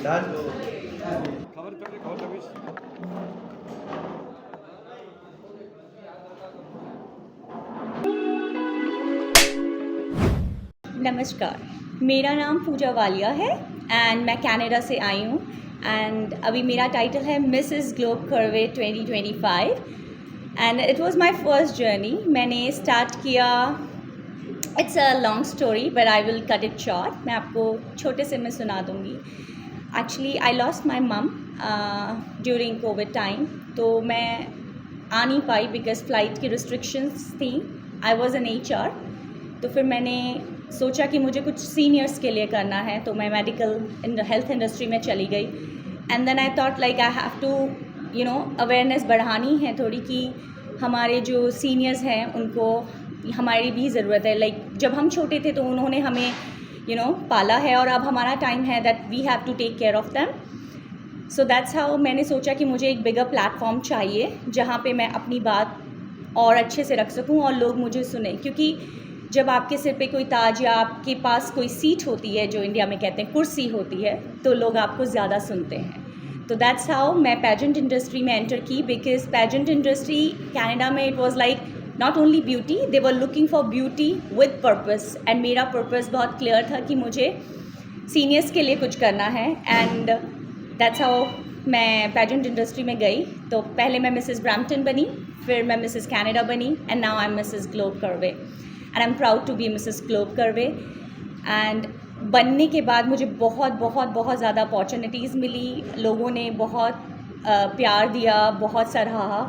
नमस्कार, मेरा नाम पूजा वालिया है एंड मैं कनाडा से आई हूँ एंड अभी मेरा टाइटल है Mrs Globe curve 2025 and it was my first journey. मैंने स्टार्ट किया, it's a long story but I will cut it short. मैं आपको छोटे से में सुना दूँगी। एक्चुअली आई लॉस्ट माई मम ड्यूरिंग कोविड टाइम, तो मैं आ नहीं पाई बिकॉज फ़्लाइट की रिस्ट्रिक्शंस थी। आई वॉज एन HR, तो फिर मैंने सोचा कि मुझे कुछ सीनियर्स के लिए करना है, तो मैं मेडिकल हेल्थ इंडस्ट्री में चली गई and then I thought like I have to awareness बढ़ानी है थोड़ी कि हमारे जो सीनियर्स हैं उनको हमारी भी ज़रूरत है। लाइक जब हम छोटे थे तो उन्होंने हमें पाला है और अब हमारा टाइम है that we have to take care of them. So that's how मैंने सोचा कि मुझे एक बिगर प्लेटफॉर्म चाहिए जहाँ पे मैं अपनी बात और अच्छे से रख सकूँ और लोग मुझे सुने, क्योंकि जब आपके सिर पे कोई ताज या आपके पास कोई सीट होती है, जो इंडिया में कहते हैं कुर्सी होती है, तो लोग आपको ज़्यादा सुनते हैं। तो दैट्स हाउ मैं पेजेंट इंडस्ट्री में एंटर की, बिकॉज पेजेंट इंडस्ट्री कनाडा में it was like not only beauty, they were looking for beauty with purpose and मेरा पर्पस बहुत क्लियर था कि मुझे सीनियर्स के लिए कुछ करना है एंड दैट्स हाउ मैं पेजेंट इंडस्ट्री में गई। तो पहले मैं मिसेस ब्रैम्पटन बनी, फिर मैं मिसेस कनाडा बनी and now I am Mrs Globe Curvy and I am proud to be Mrs Globe Curvy. And बनने के बाद मुझे बहुत बहुत बहुत ज़्यादा अपॉर्चुनिटीज़ मिली, लोगों ने बहुत प्यार दिया, बहुत सराहा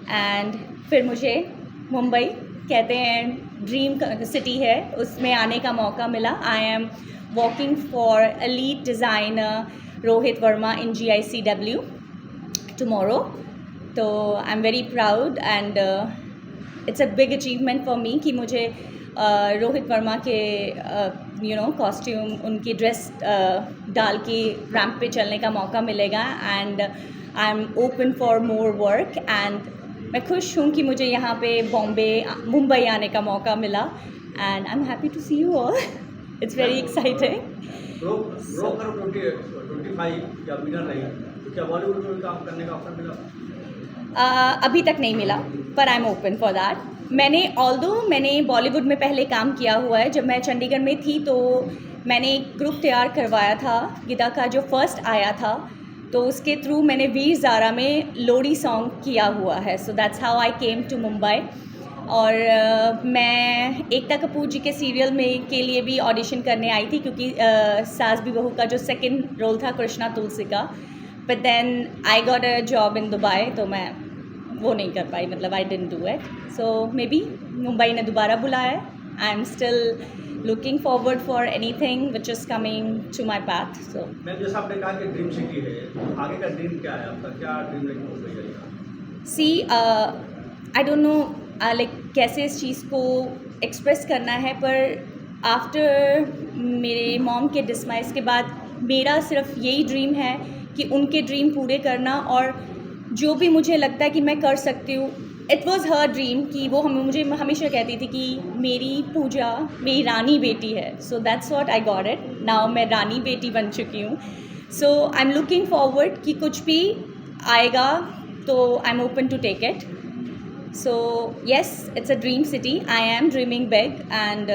एंड फिर मुझे मुंबई कहते हैं ड्रीम सिटी है, उसमें आने का मौका मिला। I am working for a lead designer Rohit Verma in GICW tomorrow. तो I am very proud and it's a big achievement for me कि मुझे रोहित वर्मा के कॉस्ट्यूम, उनकी ड्रेस डाल के रैंप पे चलने का मौका मिलेगा and I am open for more work and मैं खुश हूँ कि मुझे यहाँ पे मुंबई आने का मौका मिला and I am happy to see you all. It's very exciting. अभी तक नहीं मिला पर I am open for that. मैंने बॉलीवुड में पहले काम किया हुआ है। जब मैं चंडीगढ़ में थी तो मैंने एक ग्रुप तैयार करवाया था गिदा का, जो फर्स्ट आया था, तो उसके थ्रू मैंने वीर ज़ारा में लोरी सॉन्ग किया हुआ है। So that's how I came to Mumbai. और मैं एकता कपूर जी के सीरियल में के लिए भी ऑडिशन करने आई थी, क्योंकि सास भी बहू का जो सेकंड रोल था कृष्णा तुलसी का, but then I got a job in Dubai, तो मैं वो नहीं कर पाई, मतलब I didn't do it. So maybe Mumbai ने दोबारा बुलाया है। I am still looking forward for anything which is coming to my path. So ma'am, जैसा आपने कहा कि ड्रीम सिटी है, आगे का ड्रीम क्या है आपका? क्या ड्रीम लाइक हो गई है? सी आई डोंट नो लाइक कैसे इस चीज़ को एक्सप्रेस करना है, पर आफ्टर मेरे मॉम के डिसमाइस के बाद मेरा सिर्फ यही ड्रीम है कि उनके ड्रीम पूरे करना, और जो भी मुझे लगता है कि मैं कर सकती हूँ। इट वॉज़ हर ड्रीम कि वो मुझे हमेशा कहती थी कि मेरी पूजा मेरी रानी बेटी है। So that's what I got it. Now मैं रानी बेटी बन चुकी हूँ। So I am looking forward कि कुछ भी आएगा तो I am open to take it. So yes, it's a dream city. I am dreaming big, and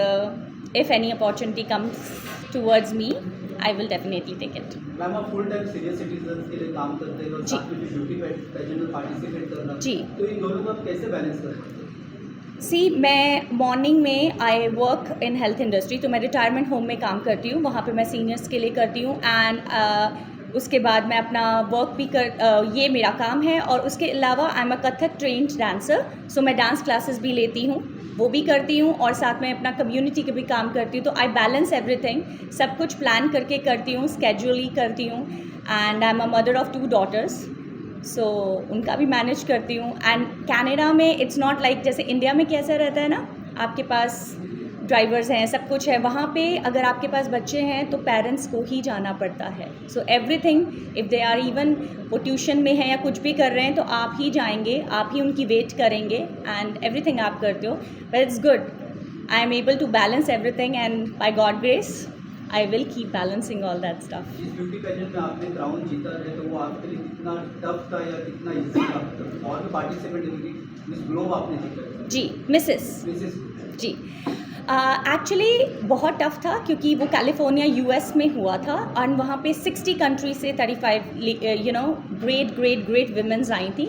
if any opportunity comes towards me, I will definitely take it. Ma'am, आप full time senior citizen के लिए काम करते हैं और साथ में beauty pageant में पार्टिसिपेट करना, जी, तो इन दोनों को आप कैसे बैलेंस करते हैं? सी मैं मॉर्निंग में I work in health industry, तो मैं रिटायरमेंट होम में काम करती हूँ, वहाँ पे मैं सीनियर्स के लिए करती हूँ एंड उसके बाद मैं अपना वर्क भी ये मेरा काम है। और उसके अलावा I am a Kathak trained dancer, so मैं डांस क्लासेस भी लेती हूँ, वो भी करती हूँ, और साथ में अपना कम्युनिटी के भी काम करती हूँ। तो आई बैलेंस एवरीथिंग, सब कुछ प्लान करके करती हूँ, स्केड्यूली करती हूँ। And I am a mother of 2 daughters, सो उनका भी मैनेज करती हूँ। एंड कनाडा में इट्स नॉट लाइक जैसे इंडिया में कैसा रहता है ना, आपके पास ड्राइवर्स हैं, सब कुछ है। वहाँ पे अगर आपके पास बच्चे हैं तो पेरेंट्स को ही जाना पड़ता है। So everything, if they are even वो ट्यूशन में हैं या कुछ भी कर रहे हैं तो आप ही जाएंगे, आप ही उनकी वेट करेंगे एंड एवरीथिंग आप करते हो। But it's good, I am able to balance everything and by God grace I will keep balancing all that stuff. जिस ब्यूटी पेजेंट में आपने क्राउन जीता है तो वो आपके लिए कितना टफ था या कितना इजी था? और भी पार्टिसिपेंट हुई, मिस ग्लोब आपने जीता है. जी, मिसेस जी. एक्चुअली बहुत टफ था क्योंकि वो कैलिफोर्निया यूएस में हुआ था और वहाँ पे 60 कंट्री से 35 ग्रेट विमेंस आई थी.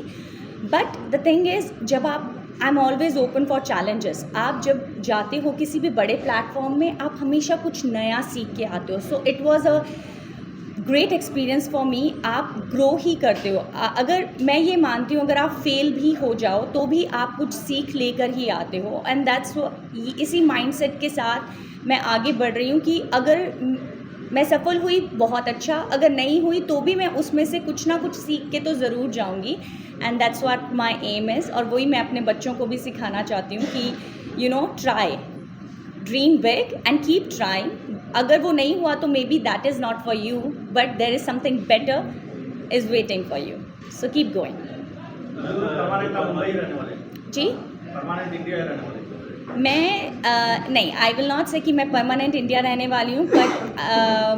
बट द थिंग इज़, जब आप, I am always open for challenges. आप जब जाते हो किसी भी बड़े प्लेटफॉर्म में, आप हमेशा कुछ नया सीख के आते हो. So it was a great experience for me. आप ग्रो ही करते हो. अगर मैं ये मानती हूँ, अगर आप फेल भी हो जाओ तो भी आप कुछ सीख लेकर ही आते हो. एंड दैट्स इसी माइंडसेट के साथ मैं आगे बढ़ रही हूँ कि अगर मैं सफल हुई बहुत अच्छा, अगर नहीं हुई तो भी मैं उसमें से कुछ ना कुछ सीख के तो ज़रूर जाऊँगी. And that's what my aim is. और वही मैं अपने बच्चों को भी सिखाना चाहती हूँ कि try, dream big and keep trying. अगर वो नहीं हुआ तो maybe that is not for you, but there is something better is waiting for you. So keep going. Permanent आप मुंबई रहने वाले? जी, परमानेंट इंडिया रहने वाले? मैं नहीं, आई विल नॉट से कि मैं परमानेंट इंडिया रहने वाली हूँ, बट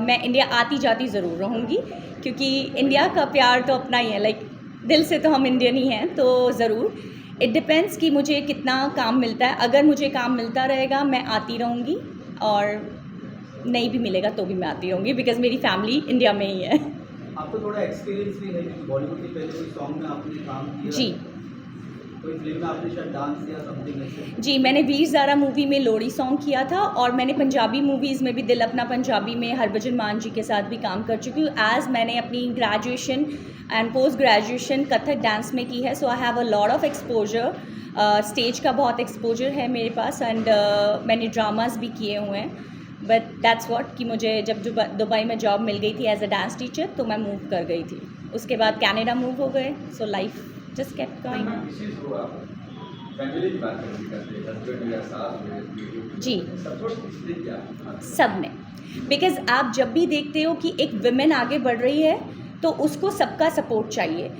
मैं इंडिया आती जाती ज़रूर रहूँगी क्योंकि इंडिया का प्यार तो अपना ही है. लाइक दिल से तो हम इंडियन ही हैं. तो ज़रूर, इट डिपेंड्स कि मुझे कितना काम मिलता है. अगर मुझे काम मिलता रहेगा मैं आती रहूँगी, और नहीं भी मिलेगा तो भी मैं आती रहूँगी बिकॉज मेरी फैमिली इंडिया में ही है. आपको थोड़ा एक्सपीरियंस भी है क्योंकि बॉलीवुड के पहले कोई सॉन्ग में आपने काम किया? जी, कोई फिल्म में आपने शायद डांस या समथिंग ऐसे? जी, मैंने वीर ज़ारा मूवी में लोरी सॉन्ग किया था, और मैंने पंजाबी मूवीज़ में भी दिल अपना पंजाबी में हरभजन मान जी के साथ भी काम कर चुकी हूँ. एज़ मैंने अपनी graduation and post graduation Kathak dance में की है. So I have a lot of exposure. Stage का बहुत एक्सपोजर है मेरे पास. एंड मैंने ड्रामास भी किए हुए हैं. बट दैट्स व्हाट कि मुझे जब दुबई में जॉब मिल गई थी एज अ डांस टीचर तो मैं मूव कर गई थी. उसके बाद कनाडा मूव हो गए. So life just kept going. जी, सब में. बिकॉज आप जब भी देखते हो कि एक विमेन आगे बढ़ रही है तो उसको सबका सपोर्ट चाहिए.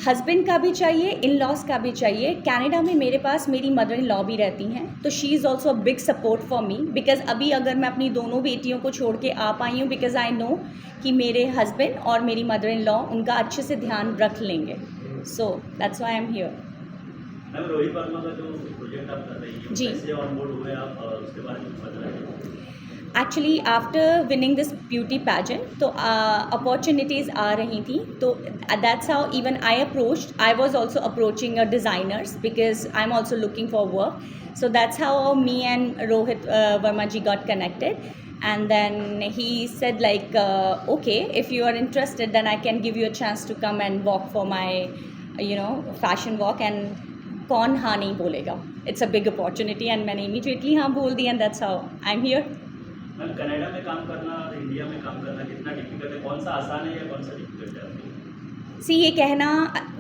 हस्बैंड का भी चाहिए, इन लॉज का भी चाहिए. कनाडा में मेरे पास मेरी मदर इन लॉ भी रहती हैं, तो she is also a big support for me. Because अभी अगर मैं अपनी दोनों बेटियों को छोड़ के आ पाई हूँ, बिकॉज आई नो कि मेरे हस्बैंड और मेरी मदर इन लॉ उनका अच्छे से ध्यान रख लेंगे. So that's why I am here. Ma'am, Rohit Verma का जो प्रोजेक्ट आप कर रही हैं, जी, कैसे ऑन बोर्ड हुए आप, उसके बारे में बताइए. Actually after winning this beauty pageant तो अपॉर्चुनिटीज़ आ रही थी. तो that's how even I approached. I was also approaching designers because I am also looking for work. So that's how me and Rohit Verma ji got connected. And then he said like, okay, if you are interested then I can give you a chance to come and walk for my fashion walk. And कौन हाँ नहीं बोलेगा. It's a big opportunity and मैंने immediately हाँ बोल दी. And that's how I'm here. Ma'am, Canada में काम करना और इंडिया में काम करना कितना डिफिकल्ट है? कौन सा आसान है या कौन सा डिफिकल्ट है आपके? सी, ये कहना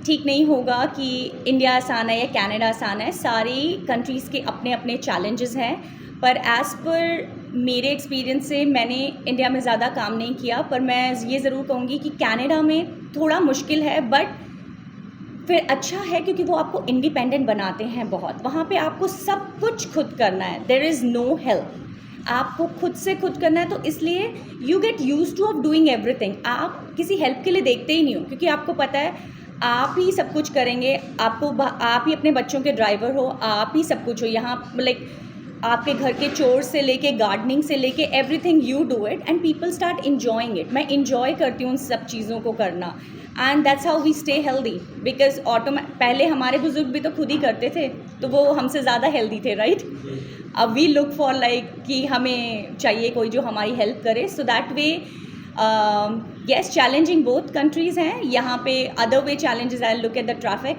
ठीक नहीं होगा कि इंडिया आसान है या कनाडा आसान है. सारी कंट्रीज़ के अपने अपने चैलेंजेस हैं. पर एज़ पर मेरे एक्सपीरियंस से मैंने इंडिया में ज़्यादा काम नहीं किया, पर मैं ये ज़रूर कहूँगी कि कनाडा में थोड़ा मुश्किल है, बट फिर अच्छा है क्योंकि वो आपको इंडिपेंडेंट बनाते हैं बहुत. वहाँ पे आपको सब कुछ खुद करना है. There is no help. आपको खुद से खुद करना है, तो इसलिए you get use to of doing everything. आप किसी हेल्प के लिए देखते ही नहीं हो क्योंकि आपको पता है आप ही सब कुछ करेंगे. आप ही अपने बच्चों के ड्राइवर हो, आप ही सब कुछ हो. यहाँ लाइक आपके घर के चोर से लेके गार्डनिंग से लेके everything you do it and people start enjoying it. मैं इन्जॉय करती हूँ उन सब चीज़ों को करना. And that's how we stay healthy. Because पहले हमारे बुजुर्ग भी तो खुद ही करते थे, तो वो हमसे ज़्यादा हेल्दी थे, राइट? अब वी लुक फॉर लाइक कि हमें चाहिए कोई जो हमारी हेल्प करे. So that way yes, challenging both countries हैं. यहाँ पे other way challenges I look at the traffic.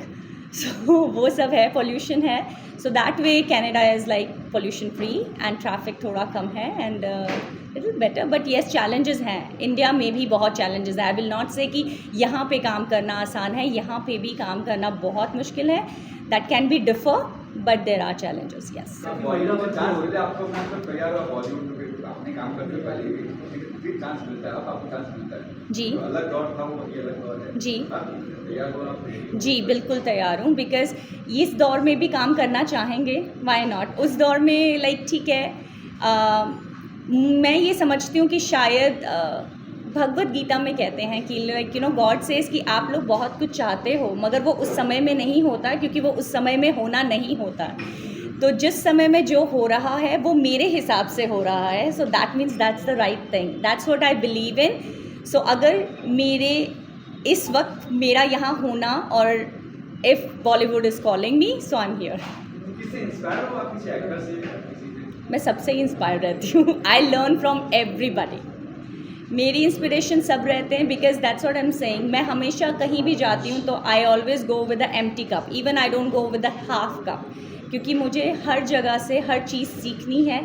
So वो सब है, पोल्यूशन है. So that way Canada is like pollution free and traffic थोड़ा कम है and little better. But yes, challenges हैं. इंडिया में भी बहुत चैलेंजेस है. आई विल नॉट से कि यहाँ पे काम करना आसान है. यहाँ पे भी काम करना बहुत मुश्किल है. That can be differ, but there are challenges. Yes. जी जी जी, बिल्कुल तैयार हूँ. बिकॉज़ इस दौर में भी काम करना चाहेंगे, वाई नॉट. उस दौर में लाइक ठीक है, मैं ये समझती हूँ कि शायद भगवत गीता में कहते हैं कि लाइक गॉड सेज कि आप लोग बहुत कुछ चाहते हो मगर वो उस समय में नहीं होता क्योंकि वो उस समय में होना नहीं होता। तो जिस समय में जो हो रहा है वो मेरे हिसाब से हो रहा है, so that means that's the right thing, that's what I believe in. So अगर मेरे इस वक्त मेरा यहाँ होना और if Bollywood is calling me, so I am here. किससे इंस्पायर हो आप, किसी एक्टर से या किसी से? मैं सबसे ही इंस्पायर रहती हूँ। I learn from everybody. मेरी इंस्पिरेशन सब रहते हैं because that's what I am saying. मैं हमेशा कहीं भी जाती हूँ तो I always go with the empty cup, even I don't go with the half cup, क्योंकि मुझे हर जगह से हर चीज़ सीखनी है।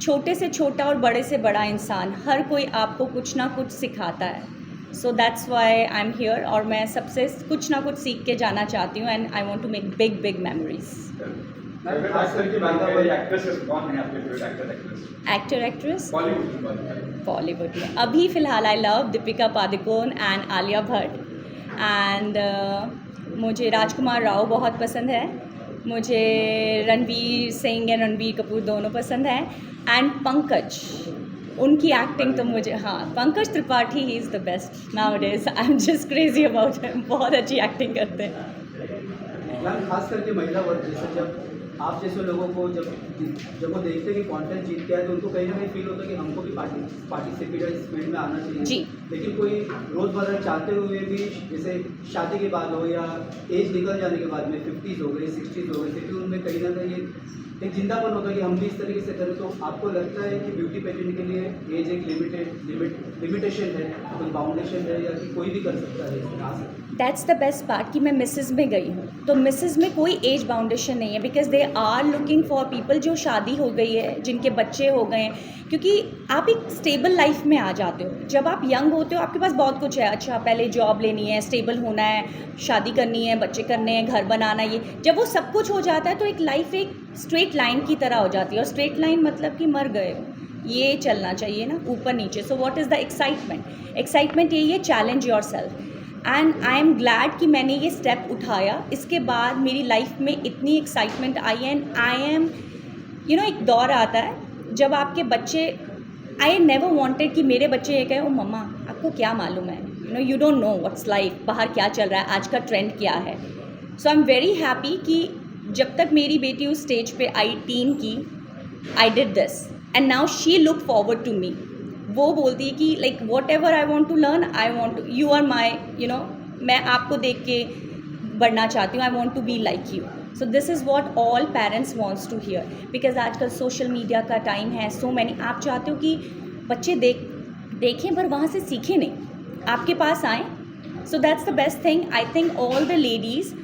छोटे से छोटा और बड़े से बड़ा इंसान, हर कोई आपको कुछ ना कुछ सिखाता है। So that's why I am here और मैं सबसे कुछ ना कुछ सीख के जाना चाहती हूँ and I want to make big big memories. Actor actress Bollywood में अभी फ़िलहाल I love Deepika Padukone and Alia Bhatt and मुझे राजकुमार राव बहुत पसंद है, मुझे रणवीर सिंह एंड रणबीर कपूर दोनों पसंद हैं एंड पंकज, उनकी एक्टिंग तो मुझे, हाँ Pankaj Tripathi he is the best nowadays. I am just crazy about him, बहुत अच्छी एक्टिंग करते हैं। मैम खास करके महिला वर्ग जैसे जब आप जैसे लोगों को जब वो देखते हैं कि कंटेंट जीत गया है तो उनको कहीं ना कहीं फील होता है कि हमको भी पार्टिसिपेट इस फील्ड में आना चाहिए जी। लेकिन कोई रोज़मर्रा चाहते हुए भी जैसे शादी के बाद हो या एज निकल जाने के बाद में 50s हो गई 60s हो गई, क्योंकि उनमें कहीं ना कहीं एक जिंदापन होता है कि हम भी इस तरीके से करें। तो आपको लगता है कि ब्यूटी पेजेंट के लिए एज एक लिमिटेशन है, कोई बाउंडेशन है या कि कोई भी कर सकता है इसमें आ सकता है? दैट्स द बेस्ट पार्ट कि मैं मिसेज़ में गई हूँ, तो मिसेज़ में कोई एज बाउंडेशन नहीं है because they are looking for people जो शादी हो गई है, जिनके बच्चे हो गए हैं, क्योंकि आप एक स्टेबल लाइफ में आ जाते हो। जब आप यंग होते हो आपके पास बहुत कुछ है, अच्छा पहले जॉब लेनी है, स्टेबल होना है, शादी करनी है, बच्चे करने हैं, घर बनाना, ये जब वो सब कुछ हो जाता है तो एक लाइफ एक स्ट्रेट लाइन की तरह हो जाती है। और स्ट्रेट लाइन मतलब कि मर गए हो, ये चलना चाहिए ना ऊपर नीचे। So what is the excitement यही है, challenge your self and I am glad कि मैंने ये स्टेप उठाया। इसके बाद मेरी लाइफ में इतनी excitement I and I M एक दौर आता है जब आपके बच्चे, आई नेवर वांटेड कि मेरे बच्चे ये कहें ओ मम्मा आपको क्या मालूम है, you don't know what's life, बाहर क्या चल रहा है, आज का ट्रेंड क्या है। So I am very happy कि जब तक मेरी बेटी उस स्टेज पे आई टीन की, I did this and now she look forward to me. वो बोलती है कि like whatever I want to learn, I want to, you are my मैं आपको देख के बढ़ना चाहती हूँ, I want to be like you. So this is what all parents wants to hear because आजकल सोशल मीडिया का time है, सो मैनी, आप चाहते हो कि बच्चे देखें पर वहाँ से सीखें नहीं, आपके पास आएँ। So that's the best thing. I think all the ladies,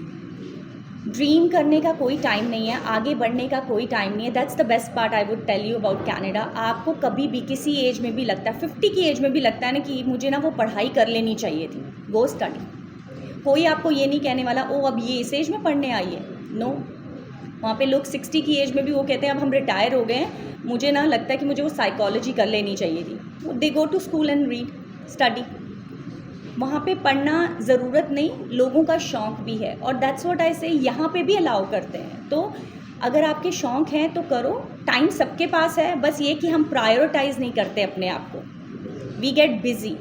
dream करने का कोई टाइम नहीं है, आगे बढ़ने का कोई टाइम नहीं है। That's the best part I would tell you about Canada. आपको कभी भी किसी एज में भी लगता है, 50 की एज में भी लगता है ना कि मुझे ना वो पढ़ाई कर लेनी चाहिए थी, गो स्टडी। कोई आपको ये नहीं कहने वाला ओ अब ये इस एज में पढ़ने आई है, नो। वहाँ पे लोग 60 की एज में भी वो कहते हैं अब हम रिटायर हो गए हैं, मुझे ना लगता है कि मुझे वो साइकोलॉजी कर लेनी चाहिए थी। They go to school and read, study. वहाँ पे पढ़ना ज़रूरत नहीं, लोगों का शौक़ भी है और दैट्स व्हाट आई से, यहाँ पे भी अलाउ करते हैं। तो अगर आपके शौक़ हैं तो करो, टाइम सबके पास है, बस ये कि हम प्रायोरिटाइज़ नहीं करते अपने आप को, वी गेट बिज़ी।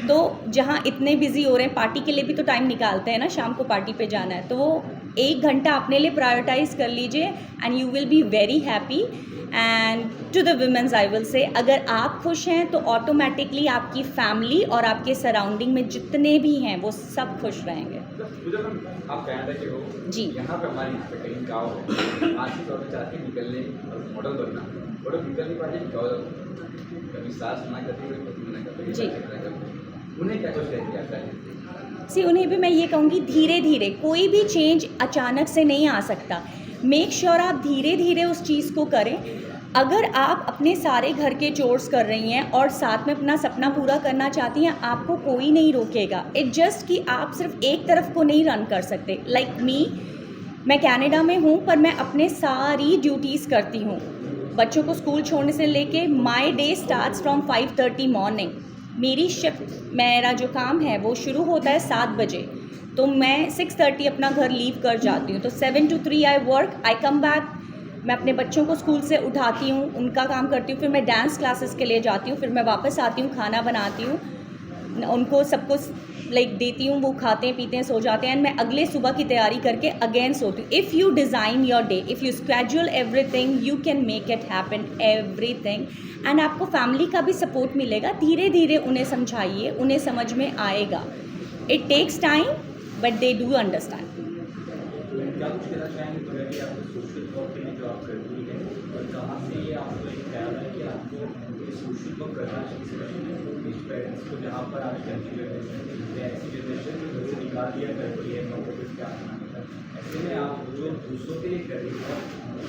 तो जहाँ इतने बिज़ी हो रहे हैं, पार्टी के लिए भी तो टाइम निकालते हैं ना, शाम को पार्टी पे जाना है, तो वो 1 घंटा अपने लिए प्रायोरिटाइज़ कर लीजिए and you will be very happy. And to the womens I will say, अगर आप खुश हैं तो ऑटोमेटिकली आपकी फैमिली और आपके सराउंडिंग में जितने भी हैं वो सब खुश रहेंगे। आप कनाडा के हो जी। यहाँ पे हमारी कहीं गाँव है, आर्थिक तौर पर चाहते हैं निकलने और मॉडल बनना, और निकल नहीं पाते, कभी सास मना करती है, कभी मना करती है जी। उन्हें क्या कुछ कहती है? सी उन्हें भी मैं ये कहूँगी धीरे धीरे, कोई भी चेंज अचानक से नहीं आ सकता। मेक श्योर आप धीरे धीरे उस चीज़ को करें। अगर आप अपने सारे घर के चोर्स कर रही हैं और साथ में अपना सपना पूरा करना चाहती हैं, आपको कोई नहीं रोकेगा। इट जस्ट कि आप सिर्फ एक तरफ को नहीं रन कर सकते। लाइक मी, मैं कनाडा में हूँ पर मैं अपने सारी ड्यूटीज़ करती हूँ, बच्चों को स्कूल छोड़ने से लेके my day starts from 5:30 morning. मेरी शिफ्ट, मेरा जो काम है वो शुरू होता है 7 बजे, तो मैं 6:30 अपना घर लीव कर जाती हूँ। तो 7 to 3 I work, I come back मैं अपने बच्चों को स्कूल से उठाती हूँ, उनका काम करती हूँ, फिर मैं डांस क्लासेस के लिए जाती हूँ, फिर मैं वापस आती हूँ, खाना बनाती हूँ, उनको सब कुछ लाइक देती हूँ, वो खाते हैं पीते हैं सो जाते हैं, एंड मैं अगले सुबह की तैयारी करके अगेन सोती हूँ. If you design your day, if you schedule everything, you can make it happen everything. And आपको फैमिली का भी सपोर्ट मिलेगा. धीरे धीरे उन्हें समझाइए, उन्हें समझ में आएगा. It takes time but they do understand. क्या कुछ कहना चाहेंगे पूरा कि आपको सोशल वर्क के लिए जो आप करती हैं और कहाँ से ये आपको एक ख्याल है कि आपको ये सोशल वर्क करना चाहिए, स्पेशली पेरेंट्स को जहाँ पर आज कल की जनरेशन ऐसी जनरेशन जो घर से निकाल दिया करती है नौकरी के आना होता है, ऐसे में आप जो दूसरों के लिए कर रही हैं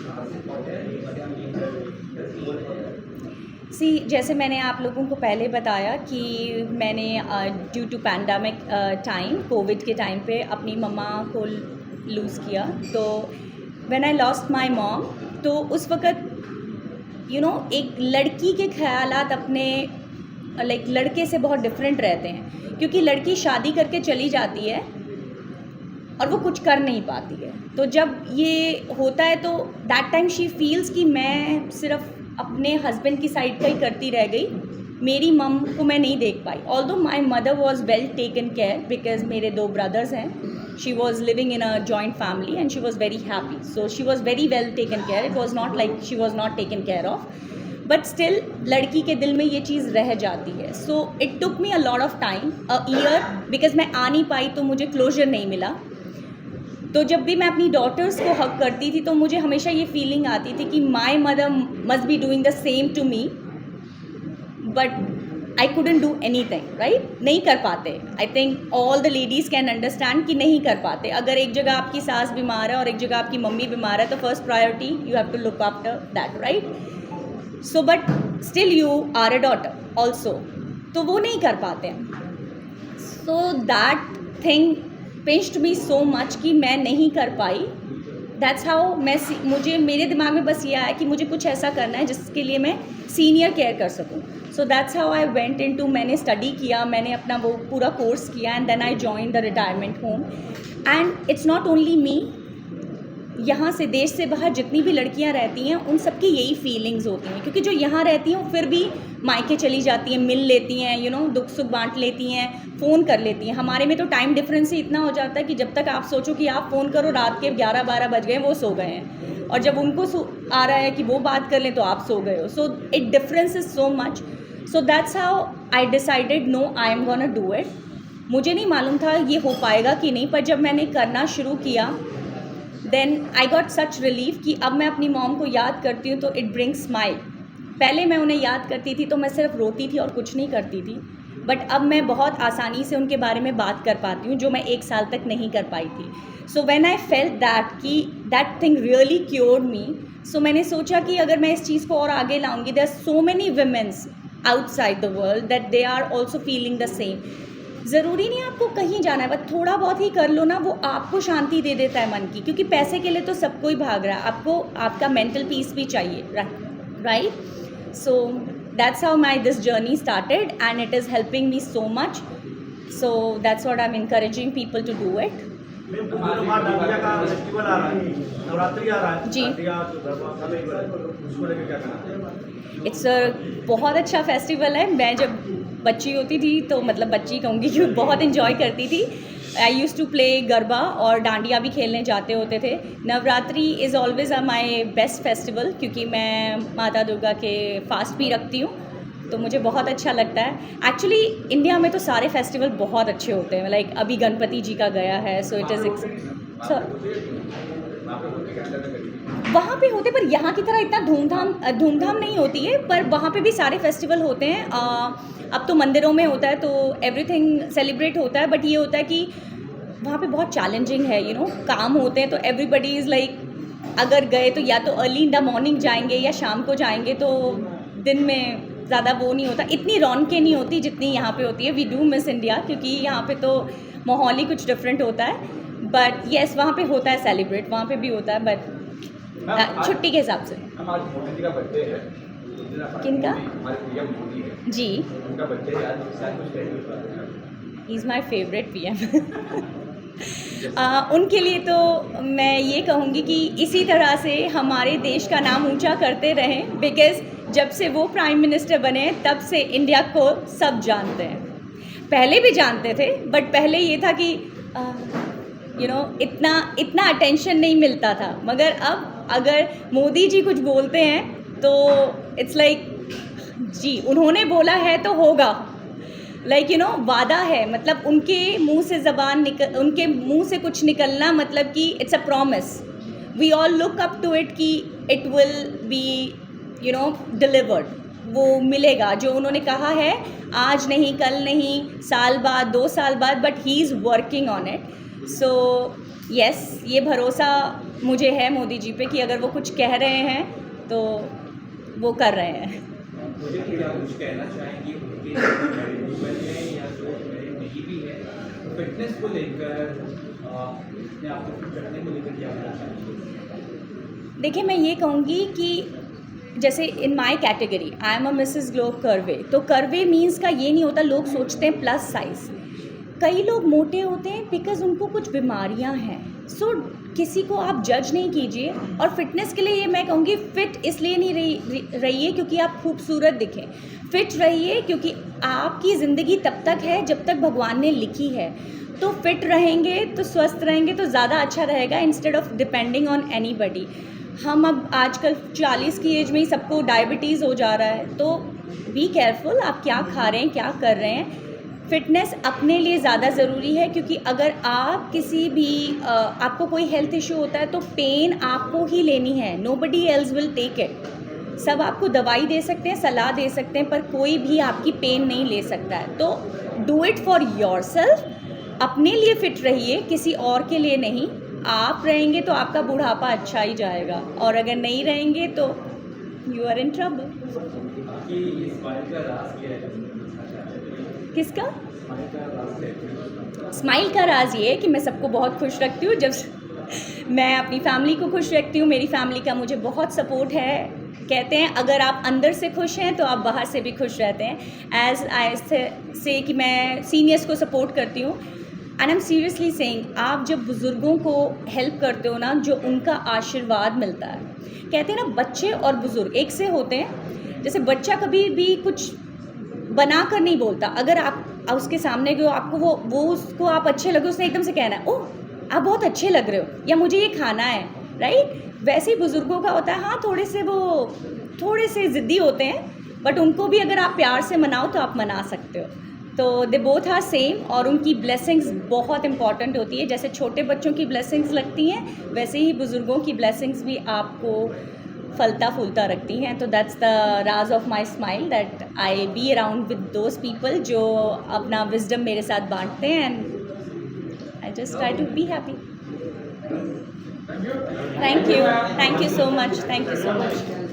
कहाँ से पहुँचे ये बता ये कर सी, जैसे मैंने आप लोगों को पहले बताया कि मैंने due to pandemic time, covid के टाइम पे अपनी मम्मा को लूज़ किया. तो when I lost my mom, तो उस वक़्त यू नो एक लड़की के ख़यालात अपने लाइक लड़के से बहुत डिफरेंट रहते हैं, क्योंकि लड़की शादी करके चली जाती है और वो कुछ कर नहीं पाती है. तो जब ये होता है तो दैट टाइम शी फील्स कि मैं सिर्फ अपने हस्बैंड की साइड का ही करती रह गई, मेरी मम को मैं नहीं देख पाई. Although my mother was well taken care because मेरे 2 ब्रदर्स हैं. She was living in a joint family and she was very happy. So she was very well taken care. It was not like she was not taken care of, but still लड़की के दिल में ये चीज़ रह जाती है. So it took me a lot of time, a year, because मैं आ नहीं पाई तो मुझे क्लोजर नहीं मिला. तो जब भी मैं अपनी डॉटर्स को हक करती थी तो मुझे हमेशा ये फीलिंग आती थी कि my mother must be doing the same to me, but I couldn't do anything, right. नहीं कर पाते. I think all the ladies can understand कि नहीं कर पाते. अगर एक जगह आपकी सास बीमार है और एक जगह आपकी मम्मी बीमार है तो first priority you have to look after that, right. So but still you are a daughter also, तो वो नहीं कर पाते हैं. So that thing pinched me so much कि मैं नहीं कर पाई. दैट्स हाउ मुझे मेरे दिमाग में बस ये आया कि मुझे कुछ ऐसा करना है जिसके लिए मैं सीनियर केयर कर सकूं. So that's how I went into, मैंने स्टडी किया, मैंने अपना वो पूरा कोर्स किया and then I join the retirement home. And it's not only me, यहाँ से देश से बाहर जितनी भी लड़कियाँ रहती हैं उन सबकी यही फीलिंग्स होती हैं, क्योंकि जो यहाँ रहती हैं वो फिर भी मायके चली जाती हैं, मिल लेती हैं, यू नो दुख सुख बांट लेती हैं, फ़ोन कर लेती हैं. हमारे में तो टाइम डिफरेंस ही इतना हो जाता है कि जब तक आप सोचो कि आप फ़ोन करो रात के 11-12 बज गए, वो सो गए हैं, और जब उनको आ रहा है कि वो बात कर लें तो आप सो गए हो. So it difference is so much. So that's how I decided no, I am gonna do it. मुझे नहीं मालूम था ये हो पाएगा कि नहीं, पर जब मैंने करना शुरू किया then I got such relief कि अब मैं अपनी मॉम को याद करती हूँ तो इट ब्रिंग्स स्माइल. पहले मैं उन्हें याद करती थी तो मैं सिर्फ रोती थी और कुछ नहीं करती थी, बट अब मैं बहुत आसानी से उनके बारे में बात कर पाती हूँ, जो मैं 1 साल तक नहीं कर पाई थी. So when I felt that कि दैट थिंग रियली क्योर्ड मी, सो मैंने सोचा कि अगर मैं इस चीज़ को और आगे लाऊंगी, there are so many womens outside the world that they are also feeling the same. ज़रूरी नहीं आपको कहीं जाना है, बस थोड़ा बहुत ही कर लो ना, वो आपको शांति दे देता है मन की, क्योंकि पैसे के लिए तो सब कोई भाग रहा है, आपको आपका मेंटल पीस भी चाहिए, right. So that's how my this journey started and it is helping me so much. So that's what I am encouraging people to do it. जी, इट्स अ बहुत अच्छा फेस्टिवल है. मैं जब बच्ची होती थी तो मतलब बच्ची कहूँगी कि बहुत इन्जॉय करती थी. आई यूज़ टू प्ले गरबा और डांडिया भी खेलने जाते होते थे. Navratri is always my best festival, क्योंकि मैं माता दुर्गा के फास्ट भी रखती हूँ, तो मुझे बहुत अच्छा लगता है. एक्चुअली इंडिया में तो सारे फेस्टिवल बहुत अच्छे होते हैं, लाइक अभी गणपति जी का गया है, सो इट इज़ वहाँ पे होते, पर यहाँ की तरह इतना धूमधाम नहीं होती है, पर वहाँ पे भी सारे फेस्टिवल होते हैं. अब तो मंदिरों में होता है तो एवरीथिंग सेलिब्रेट होता है, बट ये होता है कि वहाँ पे बहुत चैलेंजिंग है, यू नो काम होते हैं, तो एवरीबडी इज़ लाइक अगर गए तो या तो अर्ली इन द मॉर्निंग जाएंगे या शाम को जाएंगे, तो दिन में ज़्यादा वो नहीं होता, इतनी रौनकें नहीं होती जितनी यहाँ पे होती है. वी डू मिस इंडिया, क्योंकि यहाँ पे तो माहौल ही कुछ डिफरेंट होता है. बट येस, वहाँ पे होता है सेलिब्रेट, वहाँ पे भी होता है, बट छुट्टी के हिसाब से. आज मोदी जी का बर्थडे है. किनका? हमारे पीएम मोदी है जी, उनका बर्थडे है आज. शायद कुछ कहने की बात है. He is my favourite PM. उनके लिए तो मैं ये कहूँगी कि इसी तरह से हमारे देश का नाम ऊंचा करते रहें, बिकॉज़ जब से वो प्राइम मिनिस्टर बने तब से इंडिया को सब जानते हैं। पहले भी जानते थे, बट पहले ये था कि इतना अटेंशन नहीं मिलता था, मगर अब अगर मोदी जी कुछ बोलते हैं तो इट्स लाइक जी उन्होंने बोला है तो होगा, वादा है, मतलब उनके मुंह से कुछ निकलना मतलब कि it's a promise. We all look up to it कि इट विल बी डिलीवर्ड, वो मिलेगा जो उन्होंने कहा है, आज नहीं, कल नहीं, साल बाद, 2 साल बाद, but he is working on it. So yes, ये भरोसा मुझे है मोदी जी पे कि अगर वो कुछ कह रहे हैं तो वो कर रहे हैं। मुझे क्या कुछ कहना चाहेंगी उनके मैनेजमेंट में या जो मेरे नहीं भी है, फिटनेस को लेकर अपने आप को फिट रखने को लेकर क्या कहना चाहेंगे? देखिए, मैं ये कहूँगी कि जैसे in my category I am a Mrs Globe curvy, तो कर्वे मीन्स का ये नहीं होता, लोग सोचते हैं प्लस साइज़। कई लोग मोटे होते हैं बिकॉज़ उनको कुछ बीमारियां हैं। सो किसी को आप जज नहीं कीजिए। और फिटनेस के लिए ये मैं कहूँगी, फ़िट इसलिए नहीं रहिए क्योंकि आप खूबसूरत दिखें, फ़िट रहिए क्योंकि आपकी ज़िंदगी तब तक है जब तक भगवान ने लिखी है। तो फिट रहेंगे तो स्वस्थ रहेंगे तो ज़्यादा अच्छा रहेगा, instead of depending on anybody. हम अब आजकल 40 की एज में ही सबको डायबिटीज़ हो जा रहा है, तो बी केयरफुल आप क्या खा रहे हैं, क्या कर रहे हैं। फ़िटनेस अपने लिए ज़्यादा ज़रूरी है, क्योंकि अगर आप किसी भी आपको कोई हेल्थ इशू होता है तो पेन आपको ही लेनी है, nobody else will take it. सब आपको दवाई दे सकते हैं, सलाह दे सकते हैं, पर कोई भी आपकी पेन नहीं ले सकता है। तो डू इट फॉर योरसेल्फ, अपने लिए फ़िट रहिए, किसी और के लिए नहीं। आप रहेंगे तो आपका बुढ़ापा अच्छा ही जाएगा, और अगर नहीं रहेंगे तो यू आर इन ट्रबल। कि इस स्माइल का राज क्या है? किसका? स्माइल का राज क्या है? स्माइल का राज ये है कि मैं सबको बहुत खुश रखती हूँ। जब मैं अपनी फैमिली को खुश रखती हूँ, मेरी फैमिली का मुझे बहुत सपोर्ट है। कहते हैं अगर आप अंदर से खुश हैं तो आप बाहर से भी खुश रहते हैं। एज आई से कि मैं सीनियर्स को सपोर्ट करती हूँ, and I am seriously saying, आप जब बुज़ुर्गों को हेल्प करते हो ना, जो उनका आशीर्वाद मिलता है। कहते हैं ना, बच्चे और बुज़ुर्ग एक से होते हैं। जैसे बच्चा कभी भी कुछ बना कर नहीं बोलता, अगर आप उसके सामने गए, आपको वो उसको आप अच्छे लगे, उसने एकदम से कहना है, ओह आप बहुत अच्छे लग रहे हो, या मुझे ये खाना है, राइट। वैसे ही बुज़ुर्गों का होता है, हाँ थोड़े से ज़िद्दी होते हैं, बट उनको भी अगर आप प्यार से मनाओ तो आप मना सकते हो। तो दे बोथ आर सेम, और उनकी ब्लेसिंग्स बहुत इंपॉर्टेंट होती है। जैसे छोटे बच्चों की ब्लेसिंग्स लगती हैं, वैसे ही बुज़ुर्गों की ब्लेसिंग्स भी आपको फलता फूलता रखती हैं। तो दैट्स द राज of my smile, that I be around with those people जो अपना विजडम मेरे साथ बांटते हैं, and I just try to be happy. Thank you so much.